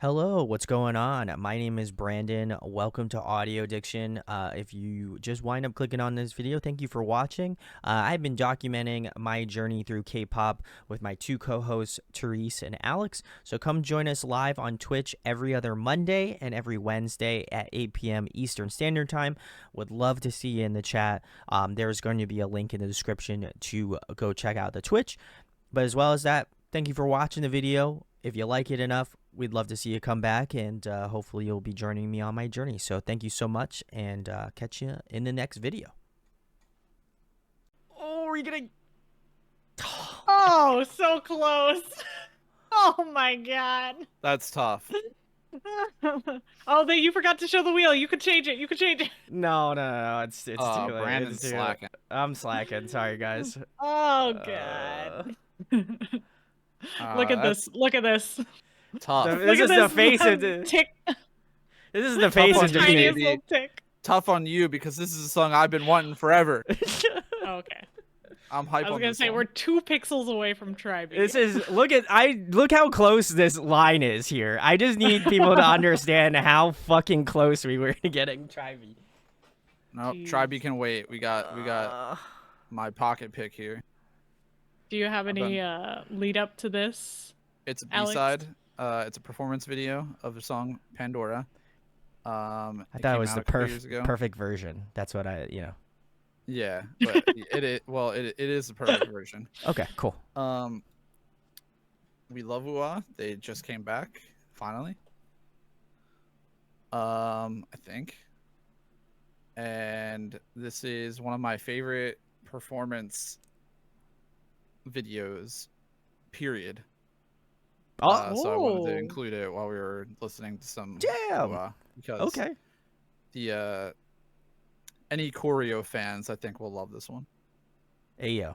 Hello, what's going on? My name is Brandon. Welcome to Audio Addiction. If you just wind up clicking on this video, thank you for watching. I've been documenting my journey through K-pop with my two co-hosts, Therese and Alex. So come join us live on Twitch every other Monday and every Wednesday at 8 p.m. Eastern Standard Time. Would love to see you in the chat. There's going to be a link in the description to go check out the Twitch. But as well as that, thank you for watching the video. If you like it enough, we'd love to see you come back, and hopefully you'll be joining me on my journey. So thank you so much, and catch you in the next video. Oh, we're gonna... Oh, so close. Oh my god. That's tough. Oh, you forgot to show the wheel. You could change it. You could change it. No, it's too late. Brandon's It's too slacking. late. I'm slacking. Sorry, guys. Oh god. Look at That's this. Look at this. tough. This is the face of the... tick. This is the face on of the you, Tiniest baby. little tick. Tough on you because this is a song I've been wanting forever. Okay. I'm hyped. I was gonna say we're 2 pixels away from Tribe. This is look how close this line is here. I just need people to understand how fucking close we were to getting Tribe. Nope, Jeez. Tribe can wait. We got my pocket pick here. Do you have any lead up to this? It's a Alex? B-side. It's a performance video of the song Pandora. I thought it was the perfect perfect version. That's what Yeah, but it is the perfect version. Okay, cool. We love UA. They just came back finally. I think. And this is one of my favorite performance videos, period. So I wanted to include it while we were listening to some Damn. because Okay. the any choreo fans I think will love this one. Ayo.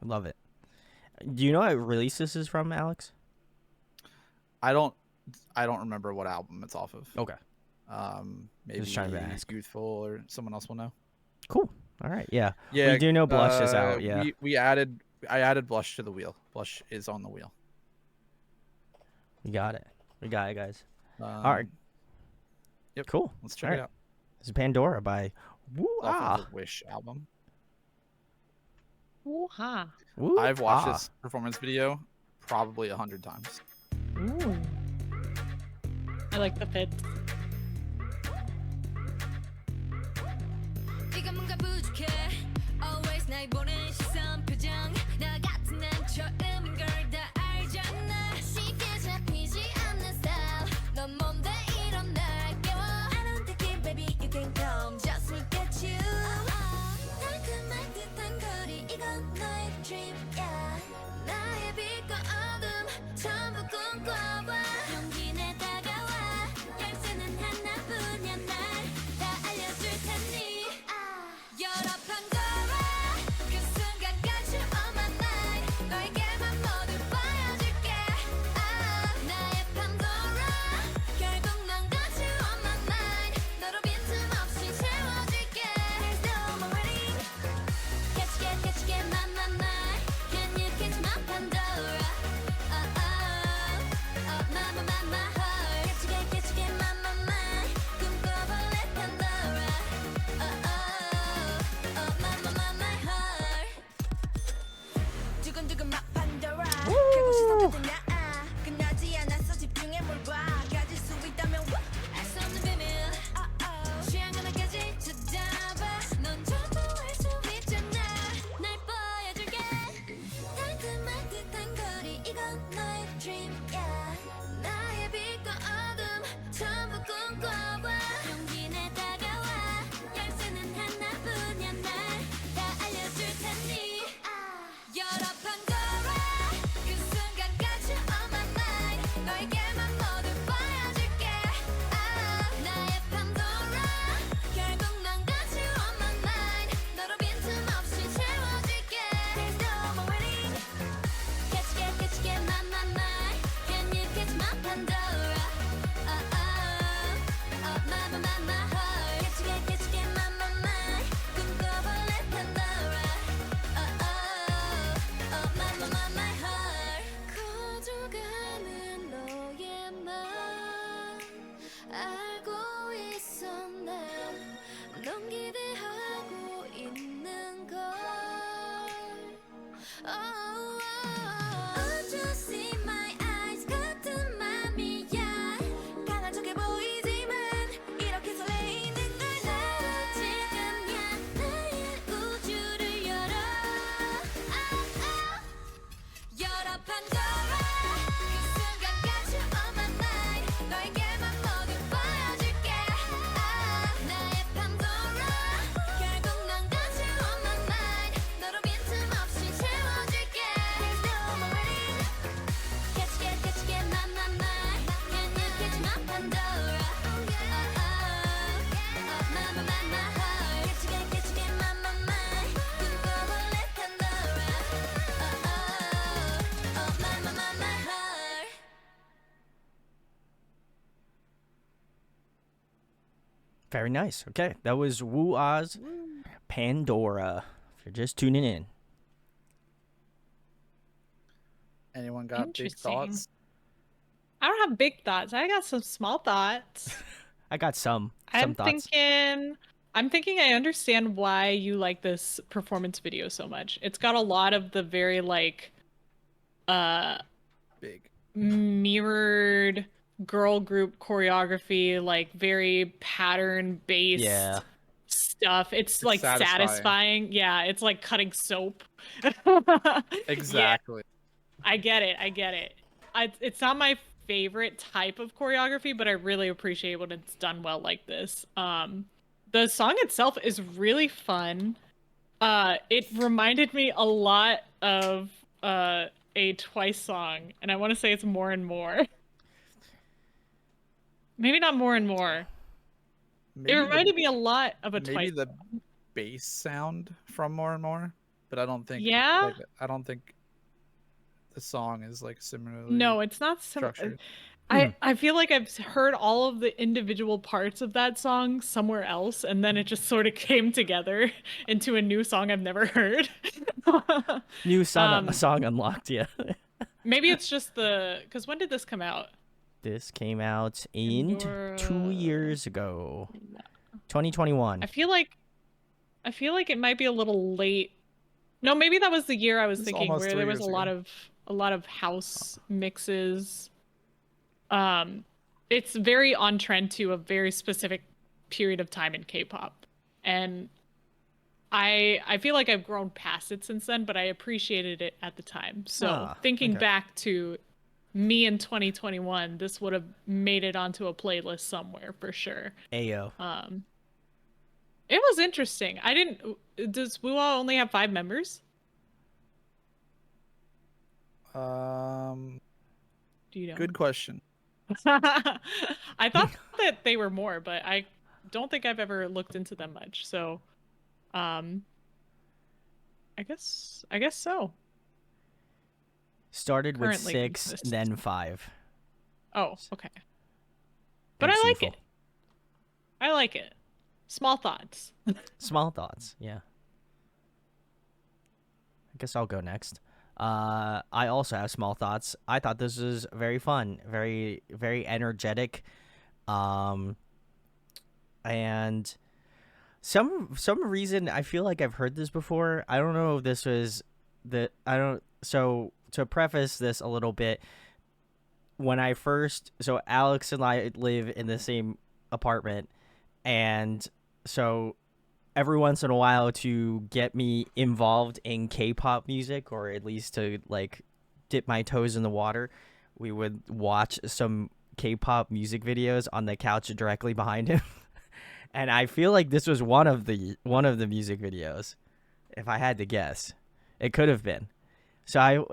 Love it. Do you know what release this is from, Alex? I don't remember what album it's off of. Okay. Maybe Just trying to ask. Youthful or someone else will know. Cool. All right. Yeah. Yeah, We do know Blush is out. Yeah. I added Blush to the wheel. Blush is on the wheel. We got it. We got it, guys. All right. Yep. Cool. Let's check All it right. out. This is Pandora by Off of the Wish album. Woo-ha. I've watched this performance video probably 100 times. Ooh. I like the fit. 네가 뭔가 부족해 Always 날 보는 시선 표정 나 같은 남처럼인 걸 다 알잖아 쉽게 잡히지 않는 style 넌 뭔데 이런 날 깨워 I don't take it baby you can come just look at you 달콤한 듯한 거리 이건 너의 dream yeah 나의 빛과 어둠 전부 꿈꿔봐 용기 내 다가와 열쇠 알고 있어 난넌 기대하고 있는 걸 Just see my eyes 같은 맘이야 강한 척해 보이지만 이렇게 설레이는 걸 나 지금이야 나의 우주를 열어 열어 Pandora 그 순간까지 on my mind 너에게만 모두 보여줄게 나의 Pandora 결국 넌 같이 on my mind 너로 빈틈없이 채워줄게 There's no more waiting catch get my mind Can you catch my Pandora my heart catch get my mind 꿈꿔볼래 Pandora my heart Very nice. Okay, that was Woo Ah's Pandora. If you're just tuning in. Anyone got big Interesting. thoughts? I don't have big thoughts. I got some small thoughts. I got some I'm thoughts. thinking I understand why you like this performance video so much. It's got a lot of the very like Big. mirrored girl group choreography, like very pattern based Yeah. stuff. It's like satisfying. Yeah, it's like cutting soap. Exactly. I get it. It's not my favorite type of choreography, but I really appreciate when it's done well like this. The song itself is really fun. It reminded me a lot of a Twice song, and I want to say it's More and More. Maybe not More and More. Maybe It reminded me a lot of a maybe Twice. the bass sound from More and More, but I don't think. Yeah? Like, I don't think the song is like similarly. No, it's not similar. structured. I feel like I've heard all of the individual parts of that song somewhere else, and then it just sort of came together into a new song I've never heard. New song unlocked, yeah. Maybe it's just because when did this come out? This came out in Pandora. 2 years ago. 2021. I feel like it might be a little late. No, maybe that was the year I was It's thinking almost where 3 there was years a lot of house mixes. It's very on trend to a very specific period of time in K-pop. And I feel like I've grown past it since then, but I appreciated it at the time. So thinking okay. back to me in 2021, this would have made it onto a playlist somewhere for sure. Ayo. It was interesting. Does Woo-ah only have 5 members? Um, Do you know? good question. I thought that they were more, but I don't think I've ever looked into them much. So, I guess so. Started with Currently 6, exists. then 5. Oh, okay. But I like it. I like it. Small thoughts. Small thoughts, yeah. I guess I'll go next. I also have small thoughts. I thought this was very fun, very very energetic, and some reason I feel like I've heard this before. I don't know if this was So to preface this a little bit, when I first Alex and I live in the same apartment, and so every once in a while to get me involved in K-pop music, or at least to like dip my toes in the water, we would watch some K-pop music videos on the couch directly behind him. And I feel like this was one of the music videos. If I had to guess, it could have been. So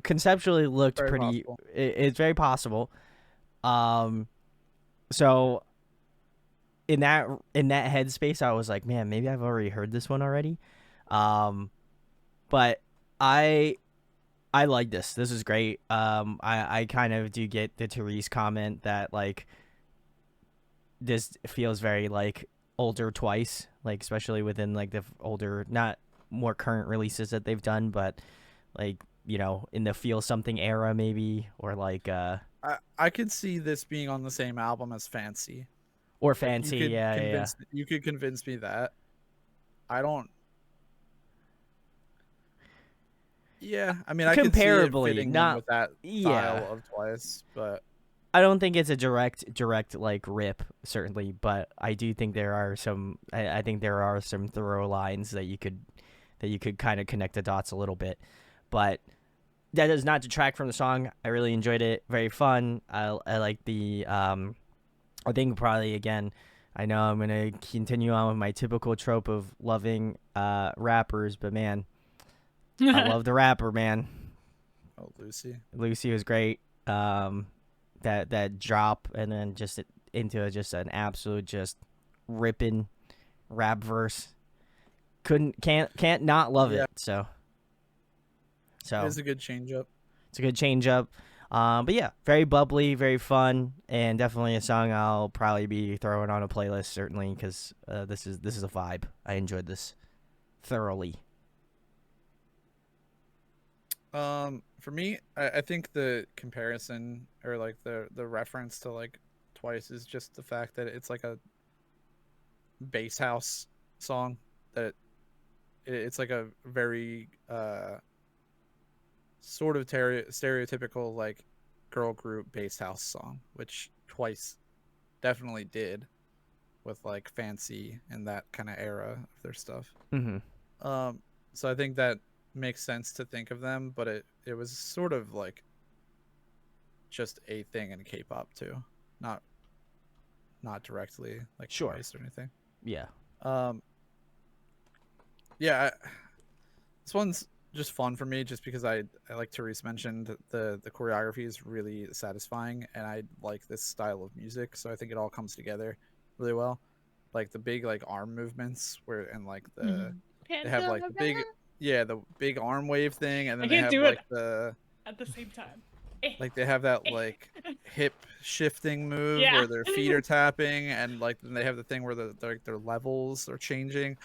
conceptually looked Very pretty. possible. It's very possible. So in that headspace, I was like, man, maybe I've already heard this one already. But I like this. This is great. I kind of do get the Therese comment that like this feels very like older Twice, like especially within like the older, not more current releases that they've done, but like, you know, in the Feel Something era maybe, or like I could see this being on the same album as Fancy. Or Like, Fancy, yeah. You could convince me that. I don't. Yeah, I mean, I could see it Comparably, fitting in not with that yeah. style of Twice, but I don't think it's a direct like rip, certainly, but I do think there are some. I think there are some throw lines that you could kind of connect the dots a little bit, but that does not detract from the song. I really enjoyed it. Very fun. I like the. I think probably again. I know I'm gonna continue on with my typical trope of loving rappers, but man, I love the rapper, man. oh, Lucy. Lucy was great. That drop and then just into just an absolute just ripping rap verse. Can't not love Yeah. it. So It's a good change up. it's a good change up. But yeah, very bubbly, very fun, and definitely a song I'll probably be throwing on a playlist certainly because this is a vibe. I enjoyed this thoroughly. For me, I think the comparison or like the reference to like Twice is just the fact that it's like a bass house song that it's like a very sort of stereotypical like girl group bass house song, which Twice definitely did with like Fancy and that kind of era of their stuff. Mm-hmm. So I think that makes sense to think of them, but it was sort of like just a thing in K-pop too, not directly like Sure. Twice or anything. Yeah. Yeah, this one's just fun for me just because I like Therese mentioned the choreography is really satisfying and I like this style of music, so I think it all comes together really well. Like the big like arm movements where and like the they have like the big arm wave thing and then they have like the at the same time. like they have that like hip shifting move where their feet are tapping and like then they have the thing where their levels are changing.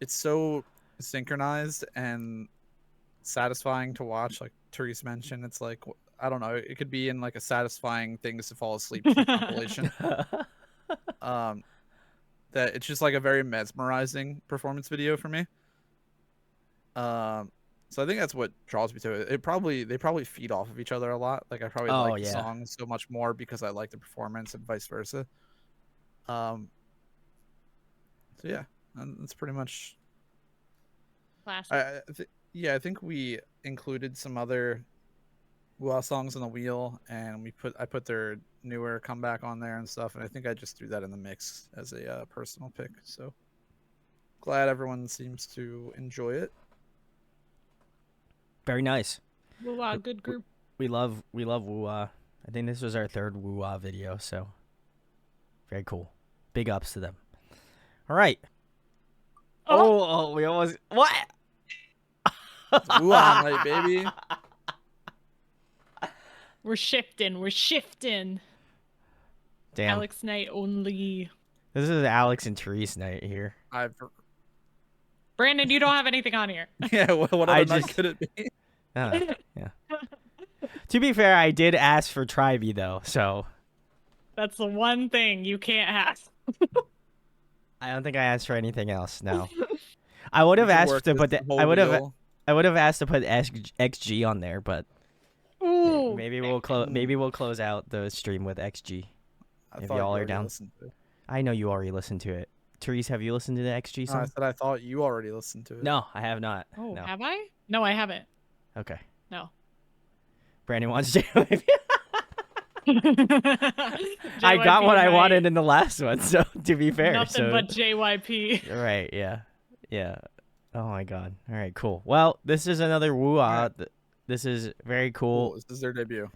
It's so synchronized and satisfying to watch. Like Therese mentioned, it's like I don't know, it could be in like a satisfying things to fall asleep compilation. That it's just like a very mesmerizing performance video for me. So I think that's what draws me to it. They probably feed off of each other a lot. Like I probably like the song so much more because I like the performance and vice versa. So yeah, and that's pretty much. Classic. I think we included some other Woo songs on the wheel, and I put their newer comeback on there and stuff, and I think I just threw that in the mix as a personal pick. So glad everyone seems to enjoy it. Very nice. Woo-wah, good group. We love Woo-wah. I think this was our third Woo-wah video, so very cool. Big ups to them. All right. Oh, we almost what? Woo-wah night, baby. We're shifting. Damn. Alex night only. This is Alex and Therese night here. Brandon, you don't have anything on here. Yeah, what other night could it be? Yeah. To be fair, I did ask for Tribe though, so That's the one thing you can't ask. I don't think I asked for anything else. No, I would have asked to put the, I would have asked to put XG on there, but Ooh, maybe we'll close out the stream with XG if y'all are down. I know you already listened to it. Therese, have you listened to the XG song? I said I thought you already listened to it. No, I have not. Oh, no. Have I? No, I haven't. Okay. No. Brandon wants to. I got what I wanted in the last one, so to be fair. Nothing but JYP. Right, yeah. Oh my god. All right, cool. Well, this is another Woo-ah. Right. This is very cool. This is their debut.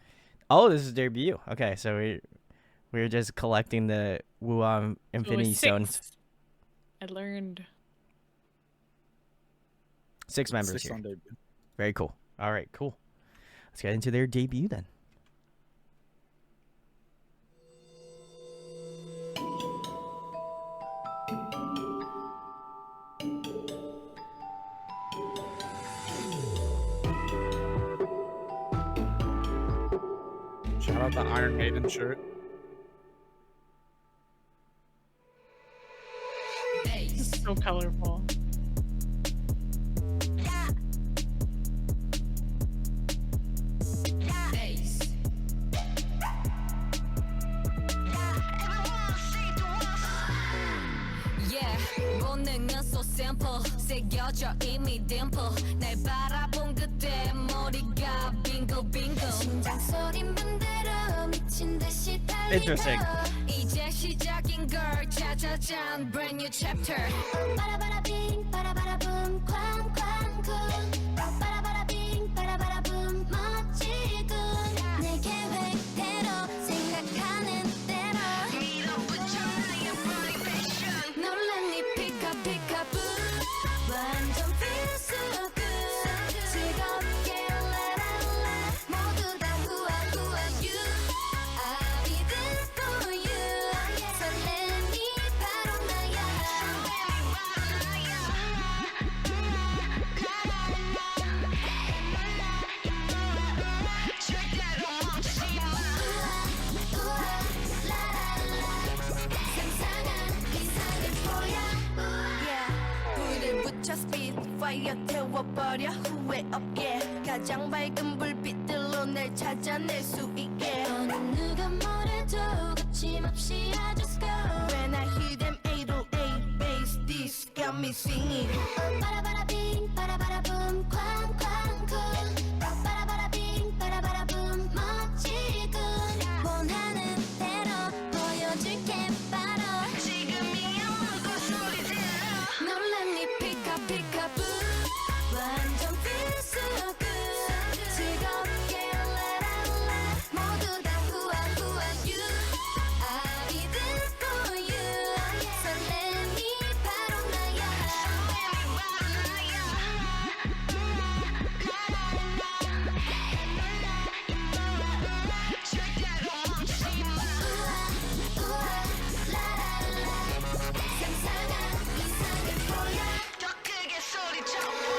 Oh, this is their debut. Okay, so we're just collecting the Woo-ah Infinity Stones. I learned 6 members 6 here. On debut. Very cool. All right, cool. Let's get into their debut then. Shout about the Iron Maiden shirt. It's so colorful. 본능은 so simple 새겨져 이미 dimple 날 바라본 그때 머리가 빙글빙글 심장 소리만 들어 미친 듯이 Interesting. 달리며 이제 시작인 걸 짜자잔 brand new chapter 빠라바라빙 빠라바라붐 쾅쾅쿵 빠라바라빙 빠라바라붐 멋지군 내 계획대로 생각하는 대로 밀어붙여 나의 body passion 놀란 네 피카피카부 완전 feel so good 즐겁게 라라라 모두 다 who are you I'll be there for you 설렘이 바로 나야 절대로 멈추지 마 우아 라라라 상상한 이상을 보여 불을 붙여 speed fire 태워버려 후회 없게 가장 밝은 불빛들로 날 찾아낼 수 있게 어느 누가 뭐래도 거침없이 I just go When I hear them 808 bass this got me singing 빠라바라빙 빠라바라붐 쾅쾅쿵 빠라바라빙 빠라바라붐 멋지군 원하는 대로 보여줄게 바로 지금이야 맘껏 소리 질러 놀란 네 피카피카부 완전 feel so good 즐겁게 라라라 모두 다 who are you I'll be there for you 설렘이 바로 나야 절대로 멈추지 마 우아 라라라 상상한 이상을 보여 더 크게 소리쳐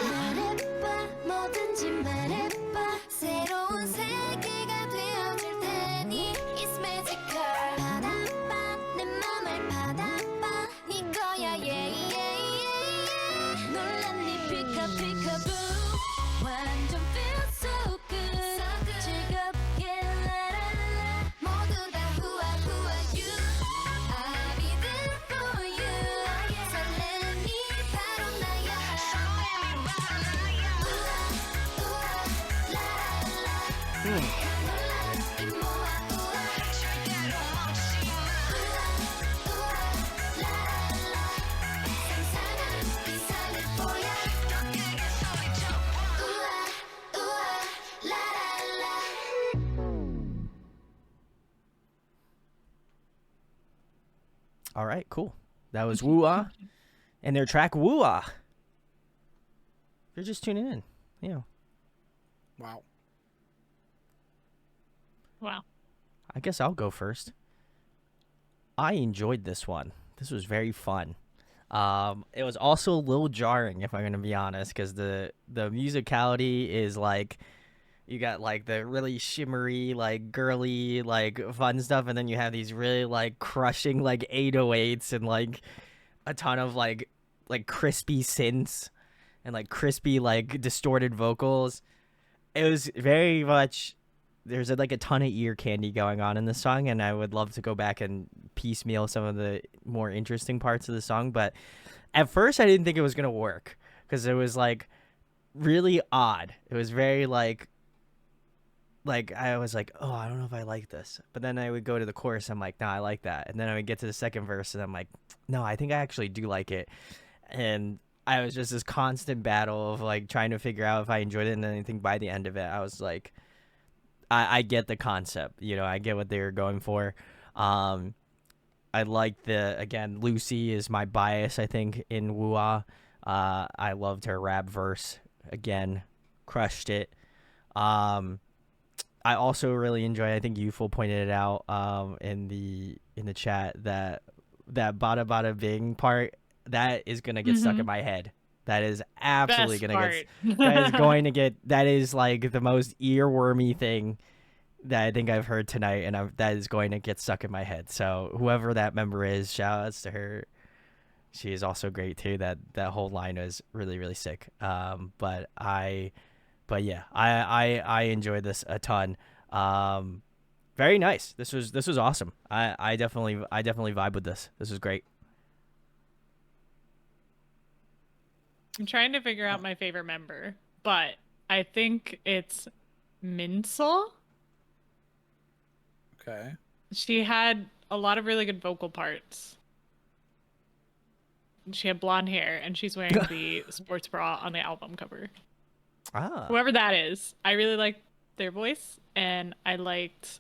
말해봐 뭐든지 말해봐 새로운 세계가 되어줄 테니 It's magical 받아봐 내 맘을 받아봐 네 거야 yeah yeah yeah 놀란 네 피카피카부 완전 feel so good 즐겁게 라라라 모두 다 who are you I'll be there for you 설렘이 바로 나야 설렘이 바로 나야 우아 라라라 놀란 이 모아 우아 절대로 멈추지 마 우아 라라라 상상한 이상을 보여 더 크게 소리쳐 우아 라라라 All right, cool. That was Woo-Ah and their track Woo-Ah. If you're just tuning in, yeah. Wow. Wow. I guess I'll go first. I enjoyed this one. This was very fun. It was also a little jarring, if I'm gonna be honest, because the musicality is like you got like the really shimmery, like girly, like fun stuff, and then you have these really like crushing like 808s and like a ton of like crispy synths and like crispy like distorted vocals. It was very much there's like a ton of ear candy going on in the song, and I would love to go back and piecemeal some of the more interesting parts of the song. But at first, I didn't think it was gonna work because it was like really odd. It was very like I was like, oh, I don't know if I like this. But then I would go to the chorus, I'm like, no, I like that. And then I would get to the second verse, and I'm like, no, I think I actually do like it. And I was just this constant battle of like trying to figure out if I enjoyed it. And then I think by the end of it, I was like, I get the concept, you know, I get what they were going for. I like again, Lucy is my bias, I think, in Woo-Ah. I loved her rap verse. Again, crushed it. I also really enjoy, I think Youthful pointed it out in the chat, that Bada Bada Bing part, that is going to get stuck in my head. That is absolutely Best going to part. get, that is going to get, that is like the most earwormy thing that I think I've heard tonight, and that is going to get stuck in my head. So whoever that member is, shout outs to her. She is also great too. That whole line is really really sick. But yeah, I enjoyed this a ton. Very nice. This was awesome. I definitely vibe with this. This was great. I'm trying to figure out my favorite member, but I think it's Minsol. Okay. She had a lot of really good vocal parts. She had blonde hair, and she's wearing the sports bra on the album cover. Ah. Whoever that is, I really liked their voice, and I liked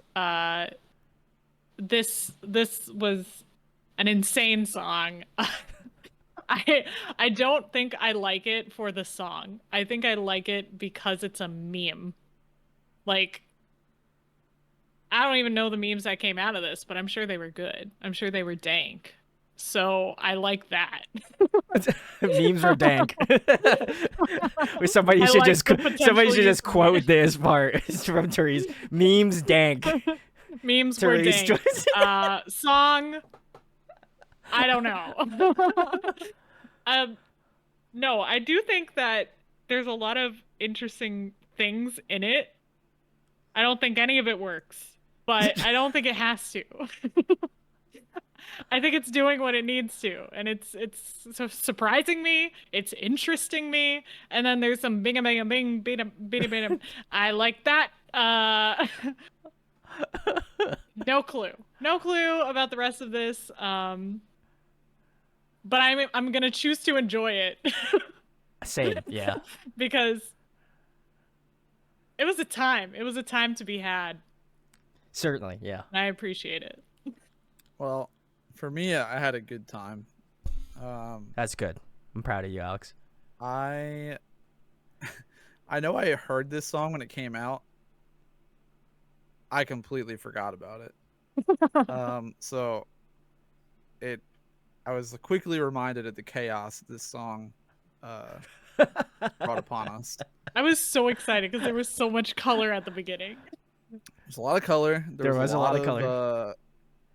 this was an insane song. I don't think I like it for the song. I think I like it because it's a meme. Like, I don't even know the memes that came out of this, but I'm sure they were good. I'm sure they were dank. So I like that. Memes were dank. Somebody I should like just the somebody potential should use just of quote it. this part from Therese. Memes dank. Memes were Therese dank. Song, I don't know. No, I do think that there's a lot of interesting things in it. I don't think any of it works, but I don't think it has to. I think it's doing what it needs to, and it's so surprising me. It's interesting me, and then there's some bing a bing a bing bing bing bing. I like that. No clue, no clue about the rest of this. But I'm gonna choose to enjoy it Same, yeah. because it was a time. It was a time to be had. Certainly, yeah. And I appreciate it. Well, for me, I had a good time. That's good. I'm proud of you, Alex. I I know I heard this song when it came out. I completely forgot about it. So I was quickly reminded of the chaos this song brought upon us. I was so excited because there was so much color at the beginning. There's a lot of color. There was a lot of color.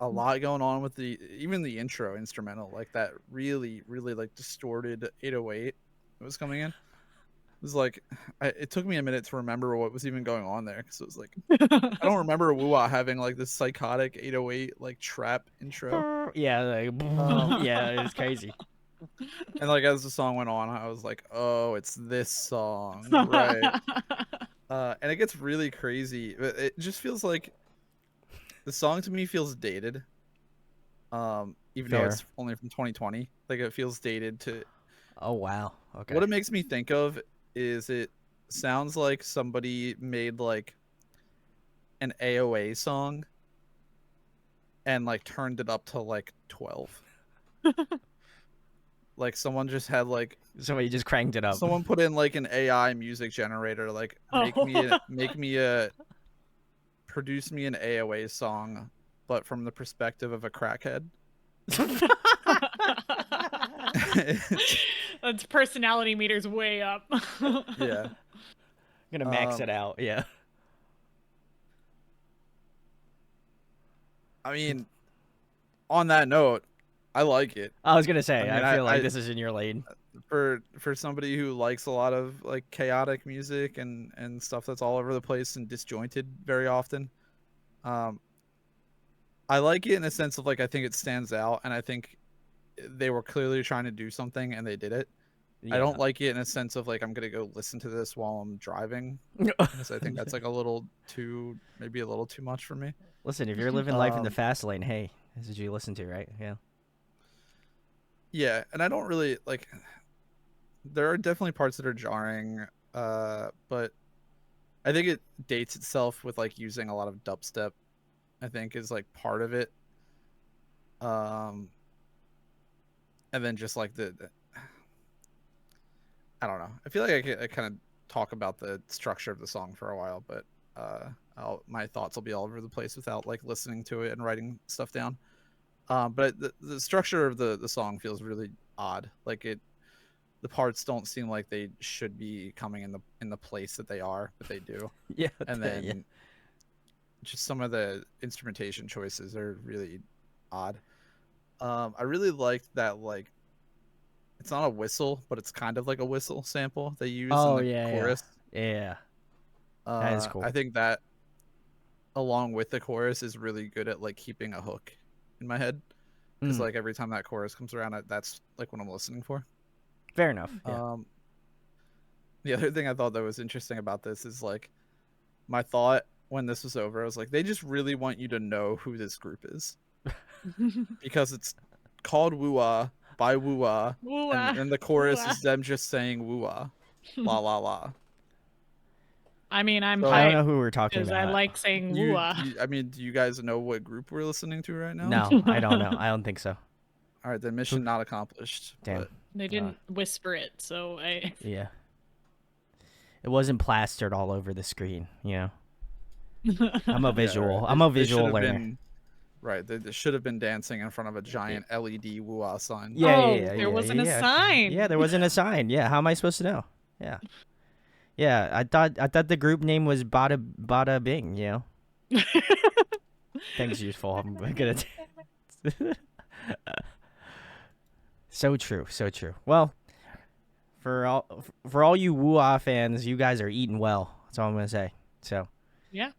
A lot going on with even the intro instrumental, like that really like distorted 808 that was coming in. It was like it took me a minute to remember what was even going on there, because it was like I don't remember Woo-Wah having like this psychotic 808 like trap intro. Yeah, like, yeah, it was crazy. And like as the song went on, I was like, oh, it's this song, right? And it gets really crazy. It just feels like the song to me feels dated. Even though it's only from 2020, like it feels dated to. Oh wow. Okay. What it makes me think of is it sounds like somebody made like an AOA song and like turned it up to like 12. Like someone just had like Somebody just cranked it up. someone put in like an AI music generator, like produce me an AOA song, but from the perspective of a crackhead. That's personality meters way up. Yeah. I'm gonna max it out. Yeah. I mean, on that note, I like it. I was gonna say, I mean, I feel like this is in your lane. For somebody who likes a lot of like chaotic music and stuff that's all over the place and disjointed very often. I like it in a sense of like I think it stands out, and I think they were clearly trying to do something and they did it. Yeah. I don't like it in a sense of like I'm gonna go listen to this while I'm driving, because I think that's like maybe a little too much for me. Listen, if you're living life in the fast lane, hey, this is what you listen to, right? Yeah. Yeah, and I don't really like. There are definitely parts that are jarring, but I think it dates itself with like using a lot of dubstep. I think is like part of it. And then just like I don't know. I feel like I kind of talk about the structure of the song for a while, but my thoughts will be all over the place without like listening to it and writing stuff down. But the structure of the song feels really odd. Like the parts don't seem like they should be coming in the place that they are, but they do. Yeah. And then just some of the instrumentation choices are really odd. I really liked that, like, it's not a whistle, but it's kind of like a whistle sample they use in Oh the yeah, yeah, chorus. yeah. That is cool. I think that along with the chorus is really good at like keeping a hook in my head, because Mm, like every time that chorus comes around, that's like what I'm listening for. fair enough. Yeah. The other thing I thought that was interesting about this is like my thought when this was over, I was like, they just really want you to know who this group is because it's called Woo-ah by Woo-ah, and Woo-ah, then the chorus woo-ah. is them just saying Woo-ah, la la la. I mean, I'm So I don't hyped know who we're talking because I about. like saying woo-ah. I mean, do you guys know what group we're listening to right now? No, I don't know. I don't think so. All right, then mission not accomplished. Damn. They didn't whisper it, so I. Yeah. It wasn't plastered all over the screen, you know. I'm a Yeah, visual. right. I'm a They should visual have learner. been right. They should have been dancing in front of a giant LED woo sign. Yeah, Oh, yeah, yeah. there wasn't a yeah. sign. Yeah, there wasn't a sign. Yeah, how am I supposed to know? Yeah. Yeah, I thought the group name was Bada Bing, you know. Thanks, useful. I'm gonna. So true, so true. Well, for all you Woo-ah fans, you guys are eating well. That's all I'm gonna say. So, Yeah.